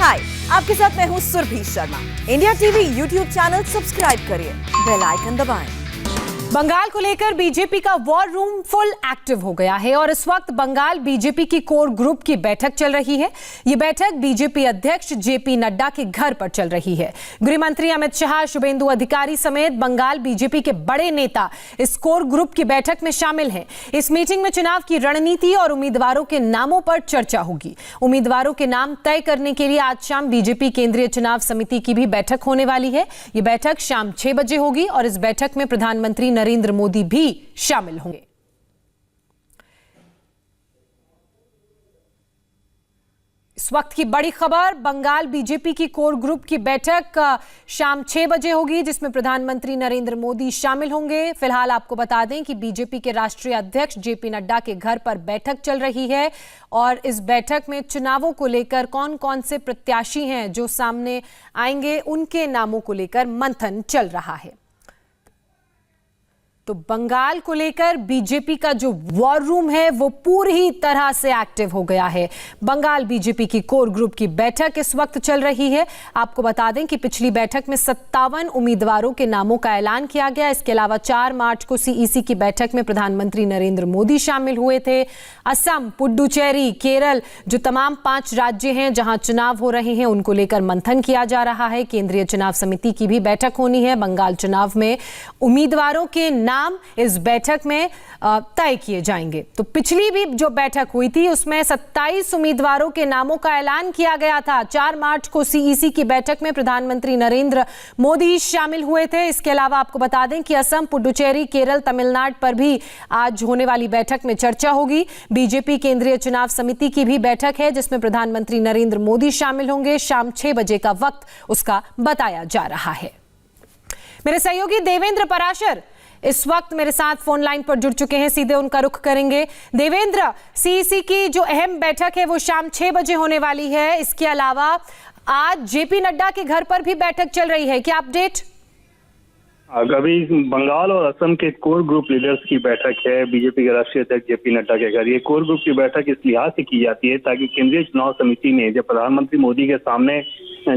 हाय, आपके साथ मैं हूँ Surabhi Sharma. India TV YouTube channel subscribe करिए, बेल आइकन दबाएं। बंगाल को लेकर बीजेपी का वॉर रूम फुल एक्टिव हो गया है और इस वक्त बंगाल बीजेपी की कोर ग्रुप की बैठक चल रही है। ये बैठक बीजेपी अध्यक्ष जेपी नड्डा के घर पर चल रही है। गृह मंत्री अमित शाह, शुभेंदु अधिकारी समेत बंगाल बीजेपी के बड़े नेता इस कोर ग्रुप की बैठक में शामिल हैं। इस मीटिंग में चुनाव की रणनीति और उम्मीदवारों के नामों पर चर्चा होगी। उम्मीदवारों के नाम तय करने के लिए आज शाम बीजेपी केंद्रीय चुनाव समिति की भी बैठक होने वाली है। ये बैठक शाम 6 बजे होगी और इस बैठक में प्रधानमंत्री नरेंद्र मोदी भी शामिल होंगे। इस वक्त की बड़ी खबर, बंगाल बीजेपी की कोर ग्रुप की बैठक शाम 6 बजे होगी जिसमें प्रधानमंत्री नरेंद्र मोदी शामिल होंगे। फिलहाल आपको बता दें कि बीजेपी के राष्ट्रीय अध्यक्ष जेपी नड्डा के घर पर बैठक चल रही है और इस बैठक में चुनावों को लेकर कौन कौन से प्रत्याशी हैं जो सामने आएंगे, उनके नामों को लेकर मंथन चल रहा है। तो बंगाल को लेकर बीजेपी का जो वॉर रूम है वो पूरी तरह से एक्टिव हो गया है। बंगाल बीजेपी की कोर ग्रुप की बैठक इस वक्त चल रही है। आपको बता दें कि पिछली बैठक में 57 उम्मीदवारों के नामों का ऐलान किया गया। इसके अलावा 4 मार्च को सीईसी की बैठक में प्रधानमंत्री नरेंद्र मोदी शामिल हुए थे। असम, पुडुचेरी, केरल, जो तमाम 5 राज्य हैं जहां चुनाव हो रहे हैं, उनको लेकर मंथन किया जा रहा है। केंद्रीय चुनाव समिति की भी बैठक होनी है। बंगाल चुनाव में उम्मीदवारों के नाम इस बैठक में तय किए जाएंगे। तो पिछली भी जो बैठक हुई थी उसमें 27 उम्मीदवारों के नामों का ऐलान किया गया था। 4 मार्च को सीईसी की बैठक में प्रधानमंत्री नरेंद्र मोदी शामिल हुए थे। इसके अलावा आपको बता दें कि असम, पुडुचेरी, केरल, तमिलनाडु पर भी आज होने वाली बैठक में चर्चा होगी। बीजेपी केंद्रीय चुनाव समिति की भी बैठक है जिसमें प्रधानमंत्री नरेंद्र मोदी शामिल होंगे। शाम 6 बजे का वक्त उसका बताया जा रहा है। मेरे सहयोगी देवेंद्र पराशर इस वक्त मेरे साथ फोन लाइन पर जुड़ चुके हैं, सीधे उनका रुख करेंगे। देवेंद्र, सीईसी की जो अहम बैठक है वो शाम 6 बजे होने वाली है। इसके अलावा आज जेपी नड्डा के घर पर भी बैठक चल रही है, क्या अपडेट? अभी बंगाल और असम के कोर ग्रुप लीडर्स की बैठक है बीजेपी के राष्ट्रीय अध्यक्ष जेपी नड्डा के घर। ये कोर ग्रुप की बैठक इस लिहाज से की जाती है ताकि केंद्रीय चुनाव समिति में जब प्रधानमंत्री मोदी के सामने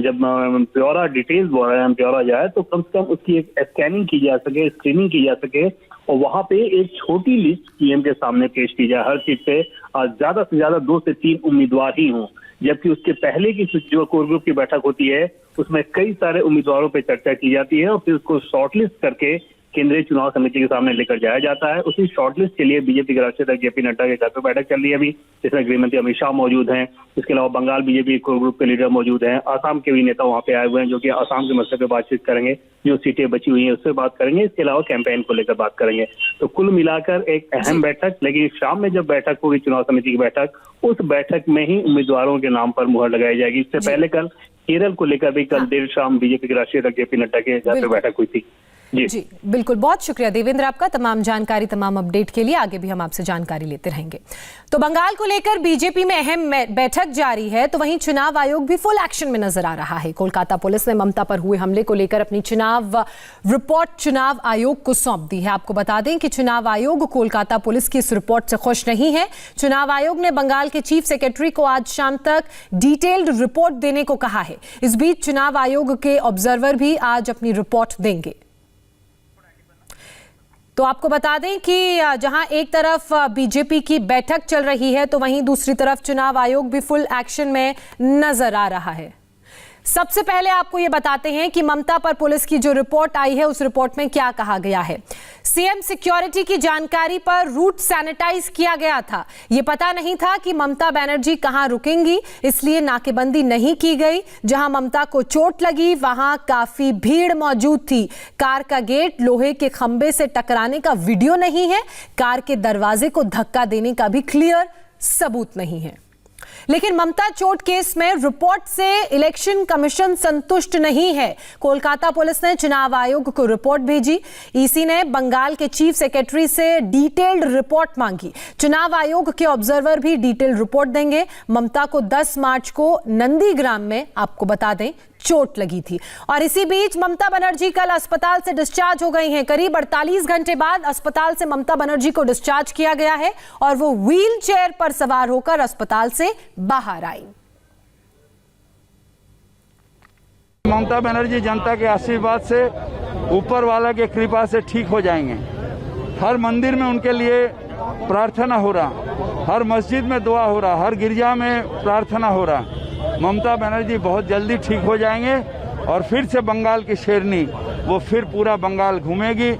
जब ब्यौरा डिटेल्स ब्यौरा जाए तो कम से कम उसकी एक स्कैनिंग की जा सके, स्क्रीनिंग की जा सके और वहां पे एक छोटी लिस्ट पीएम के सामने पेश की जाए। हर सीट पे ज्यादा से ज्यादा 2 से 3 उम्मीदवार ही हों, जबकि उसके पहले की जो कोर ग्रुप की बैठक होती है उसमें कई सारे उम्मीदवारों पर चर्चा की जाती है और फिर उसको शॉर्टलिस्ट करके केंद्रीय चुनाव समिति के सामने लेकर जाया जाता है। उसी शॉर्टलिस्ट के लिए बीजेपी के राष्ट्रीय अध्यक्ष जेपी नड्डा के घर पर बैठक चल रही है अभी, जिसमें गृह मंत्री अमित शाह मौजूद हैं। इसके अलावा बंगाल बीजेपी कोर ग्रुप के लीडर मौजूद हैं। आसाम के भी नेता वहां पे आए हुए हैं जो कि आसाम के मसले पर बातचीत करेंगे, जो सीटें बची हुई हैं उससे बात करेंगे। इसके अलावा कैंपेन को लेकर बात करेंगे। तो कुल मिलाकर एक अहम बैठक, लेकिन शाम में जब बैठक होगी चुनाव समिति की बैठक, उस बैठक में ही उम्मीदवारों के नाम पर मुहर लगाई जाएगी। इससे पहले कल केरल को लेकर भी कल देर शाम बीजेपी के राष्ट्रीय अध्यक्ष जेपी नड्डा के घर पर बैठक हुई थी। जी बिल्कुल, बहुत शुक्रिया देवेंद्र आपका तमाम जानकारी, तमाम अपडेट के लिए। आगे भी हम आपसे जानकारी लेते रहेंगे। तो बंगाल को लेकर बीजेपी में अहम बैठक जारी है, तो वहीं चुनाव आयोग भी फुल एक्शन में नजर आ रहा है। कोलकाता पुलिस ने ममता पर हुए हमले को लेकर अपनी चुनाव रिपोर्ट चुनाव आयोग को सौंप दी है। आपको बता दें कि चुनाव आयोग कोलकाता पुलिस की इस रिपोर्ट से खुश नहीं है। चुनाव आयोग ने बंगाल के चीफ सेक्रेटरी को आज शाम तक डिटेल्ड रिपोर्ट देने को कहा है। इस बीच चुनाव आयोग के ऑब्जर्वर भी आज अपनी रिपोर्ट देंगे। तो आपको बता दें कि जहां एक तरफ बीजेपी की बैठक चल रही है तो वहीं दूसरी तरफ चुनाव आयोग भी फुल एक्शन में नजर आ रहा है। सबसे पहले आपको यह बताते हैं कि ममता पर पुलिस की जो रिपोर्ट आई है उस रिपोर्ट में क्या कहा गया है। सीएम सिक्योरिटी की जानकारी पर रूट सैनिटाइज किया गया था। यह पता नहीं था कि ममता बनर्जी कहां रुकेंगी, इसलिए नाकेबंदी नहीं की गई। जहां ममता को चोट लगी वहां काफी भीड़ मौजूद थी। कार का गेट लोहे के खंबे से टकराने का वीडियो नहीं है। कार के दरवाजे को धक्का देने का भी क्लियर सबूत नहीं है। लेकिन ममता चोट केस में रिपोर्ट से इलेक्शन कमीशन संतुष्ट नहीं है। कोलकाता पुलिस ने चुनाव आयोग को रिपोर्ट भेजी। ईसी ने बंगाल के चीफ सेक्रेटरी से डिटेल्ड रिपोर्ट मांगी। चुनाव आयोग के ऑब्जर्वर भी डिटेल्ड रिपोर्ट देंगे। ममता को 10 मार्च को नंदीग्राम में, आपको बता दें, चोट लगी थी और इसी बीच ममता बनर्जी कल अस्पताल से डिस्चार्ज हो गई हैं। करीब 48 घंटे बाद अस्पताल से ममता बनर्जी को डिस्चार्ज किया गया है और वो व्हील चेयर पर सवार होकर अस्पताल से बाहर आई। ममता बनर्जी जनता के आशीर्वाद से, ऊपर वाला के कृपा से ठीक हो जाएंगे। हर मंदिर में उनके लिए प्रार्थना हो रहा, हर मस्जिद में दुआ हो रहा, हर गिरजा में प्रार्थना हो रहा। ममता बनर्जी बहुत जल्दी ठीक हो जाएंगे और फिर से बंगाल की शेरनी वो फिर पूरा बंगाल घूमेगी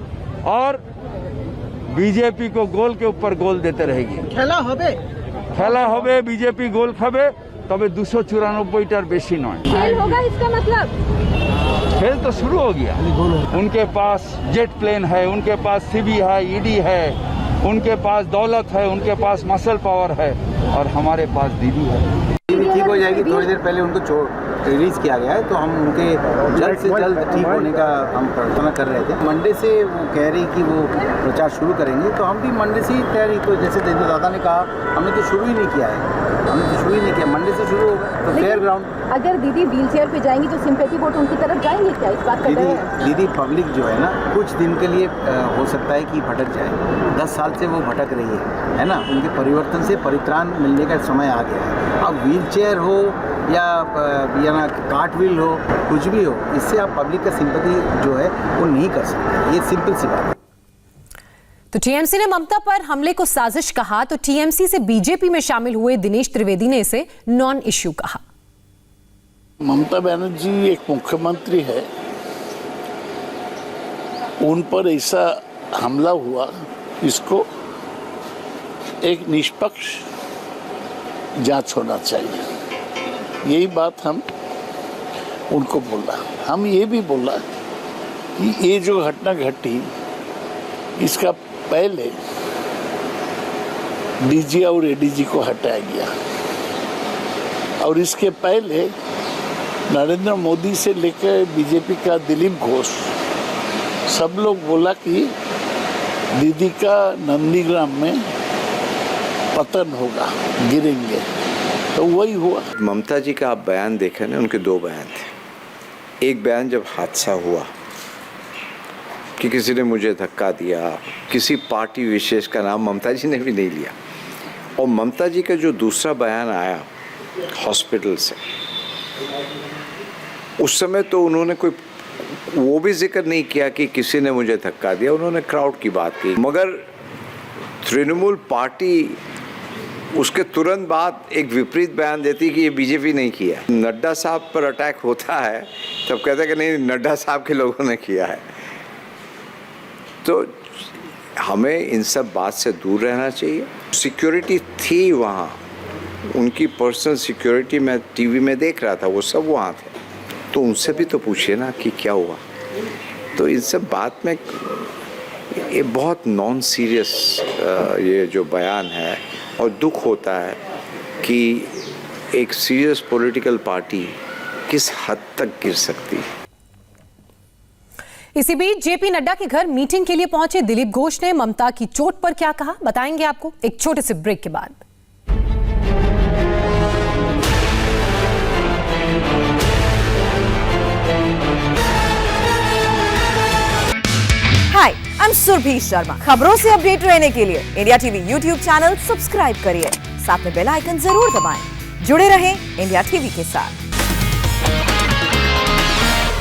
और बीजेपी को गोल के ऊपर गोल देते रहेगी। खेला होबे बीजेपी गोल खाबे तबे 294 बेशी नয়। खेल होगा इसका मतलब? खेल तो शुरू हो गया। उनके पास जेट प्लेन है, उनके पास सीबी है, ईडी है, उनके पास दौलत है, उनके पास मसल पावर है और हमारे पास दीदी है। ठीक हो जाएगी। थोड़ी देर पहले उनको रिलीज किया गया है, तो हम उनके जल्द से जल्द ठीक होने का हम प्रार्थना कर रहे थे। मंडे से वो कह रही कि वो प्रचार शुरू करेंगे, तो हम भी मंडे से ही तैयारी, तो जैसे दादा ने कहा हमने तो शुरू ही नहीं किया है, मंडे से शुरू होगा तो फेयर ग्राउंड। अगर दीदी व्हील चेयर पे जाएंगी तो सिंपैथी वोट उनकी तरफ जाएंगे क्या? इस बात का दीदी पब्लिक जो है ना, कुछ दिन के लिए हो सकता है कि भटक जाए। 10 साल से वो भटक रही है ना। उनके परिवर्तन से परित्राण मिलने का समय आ गया है। अब व्हील चेयर हो या ना कार्ट व्हील हो, कुछ भी हो, इससे आप पब्लिक का सिंपैथी जो है वो नहीं कर सकते। ये सिंपल सी बात है। तो टीएमसी ने ममता पर हमले को साजिश कहा, तो टीएमसी से बीजेपी में शामिल हुए दिनेश त्रिवेदी ने इसे नॉन इश्यू कहा। ममता बनर्जी एक मुख्यमंत्री है, उन पर ऐसा हमला हुआ, इसको एक निष्पक्ष जांच होना चाहिए। यही बात हम उनको बोला। हम ये भी बोला कि ये जो घटना घटी, इसका पहले डीजी और एडीजी को हटाया गया और इसके पहले नरेंद्र मोदी से लेकर बीजेपी का दिलीप घोष, सब लोग बोला कि दीदी का नंदीग्राम में पतन होगा, गिरेंगे, तो वही हुआ। ममता जी का आप बयान देखें ना, उनके 2 बयान थे। एक बयान जब हादसा हुआ कि किसी ने मुझे धक्का दिया, किसी पार्टी विशेष का नाम ममता जी ने भी नहीं लिया। और ममता जी का जो दूसरा बयान आया हॉस्पिटल से, उस समय तो उन्होंने कोई वो भी जिक्र नहीं किया कि किसी ने मुझे धक्का दिया। उन्होंने क्राउड की बात की, मगर तृणमूल पार्टी उसके तुरंत बाद एक विपरीत बयान देती कि ये बीजेपी नहीं किया। नड्डा साहब पर अटैक होता है तब कहते हैं कि नहीं, नड्डा साहब के लोगों ने किया है। तो हमें इन सब बात से दूर रहना चाहिए। सिक्योरिटी थी वहाँ, उनकी पर्सनल सिक्योरिटी मैं टीवी में देख रहा था, वो सब वहाँ थे, तो उनसे भी तो पूछिए ना कि क्या हुआ। तो इन सब बात में ये बहुत नॉन सीरियस ये जो बयान है, और दुख होता है कि एक सीरियस पॉलिटिकल पार्टी किस हद तक गिर सकती है। इसी बीच जेपी नड्डा के घर मीटिंग के लिए पहुंचे दिलीप घोष ने ममता की चोट पर क्या कहा, बताएंगे आपको एक छोटे से ब्रेक के बाद। हाय, आई एम सुरभि शर्मा। खबरों से अपडेट रहने के लिए India TV YouTube channel subscribe करिए, साथ में बेल आइकन जरूर दबाएं। जुड़े रहें इंडिया टीवी के साथ।